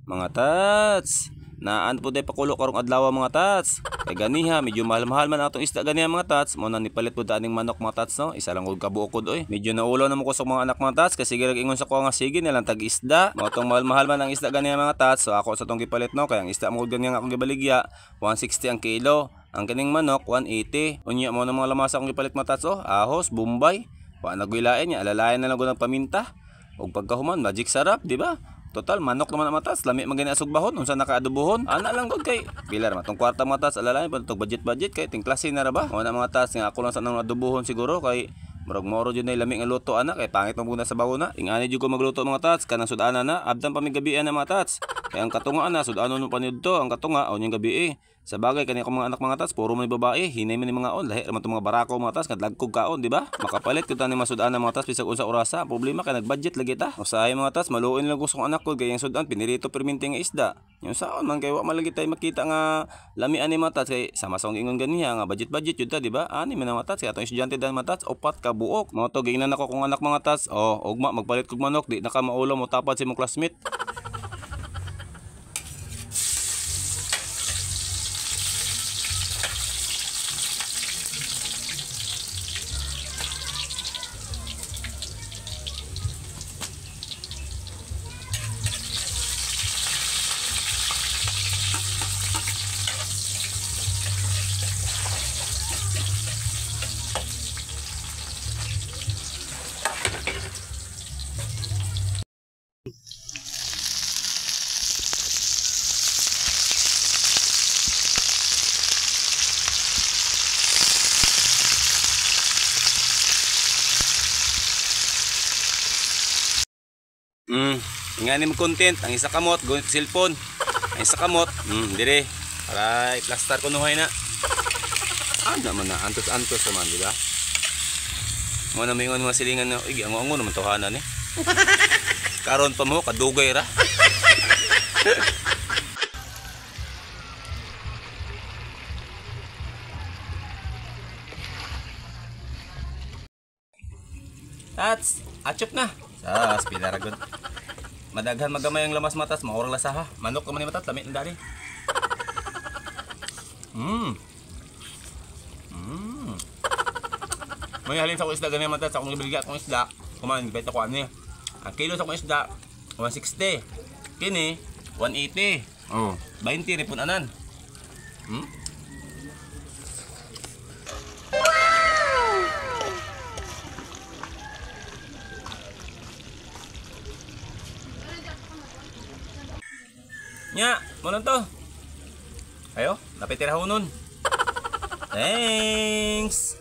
Mga tats, naan po day pakulo karong adlaw mga tats. Kay ganiha medyo mahal-mahal man atong isda ganiha mga tats. Mo na nipalit pud aning manok mga tats no. Isa lang ug kabuokod oy. Medyo naulo na mo ko sa mga anak mga tats kasi girag ingon sa ko nga sige nilang tag isda. Mo tong mahal-mahal man ang isda ganiha mga tats. So ako sa tong gipalit no kay ang isda mo ganiha nga akong gibaligya 160 ang kilo. Ang kining manok 180. Unya mo na mga lamasa akong gipalit mga tats oh. Ahos, bombay. Wa naguilain niya alalayan na lang ko ng paminta. Og pagkahuman magic sarap, di ba? Total manok naman ang matas, lami man gani asugbahon unsa nakaadobohon. Ana lang gud kay pilar man tong kwarta matas alalayan pa tong budget kay ting klase na ra ba. Mo na mga tas nga ako lang sa nang adobohon siguro kay murag moro jud nay lami nga luto ana kay pangit man muna sa bawona. Ingani jud ko magluto mga tats kanang sudana na abdan pa mi gabi na mga tats. Kay ang katunga na sudanon no panidto ang katunga aw ning gabi Sa bagay kani akong mga anak mga tats puro man babae, hinay man ni mga on, lahi ra man tong mga barako mga tats kad lagkog kaon, di ba? Makapalit kita ni masud-an mga tats bisag unsa orasa. Problema kay nagbudget lagi ta. Usahay mga tats maluoy lang gusto kong anak ko kay ang sud-an pinirito perminti nga isda. Yung saon man kay wa malagi tay makita nga lami ani mga tats kay sama sa ingon ganiya nga budget jud ta, di ba? Ani man mga tats kay atong estudyante dan mga tats upat ka buok. Mo to giingnan ako kong anak mga tats. Oh, ugma magpalit kog manok di na ka maulo mo tapad si mong classmate. Ingani mo content ang isa kamot gunit cellphone. Ang isa kamot, dire para i-plaster ko nuhay na. Anda man na antos naman, di ba? Mo na mingon mga silingan na, igi ango naman tuhanan ni. Karon pa mo kadugay ra. Tats, achop na. Sas, pinaragon. Madaghan magamay ang lamas matas, maurang lasaha. Manok naman ni matas, lamit na dali. May halin sa akong isda ganyan matas, akong ibilga akong isda. Kumain, beta ko ano eh. Ang kilo sa akong isda, 160. Kini, 180. Oh, 20 ripon anan. Nya, mo to. Ayo, napitirahonon. Thanks.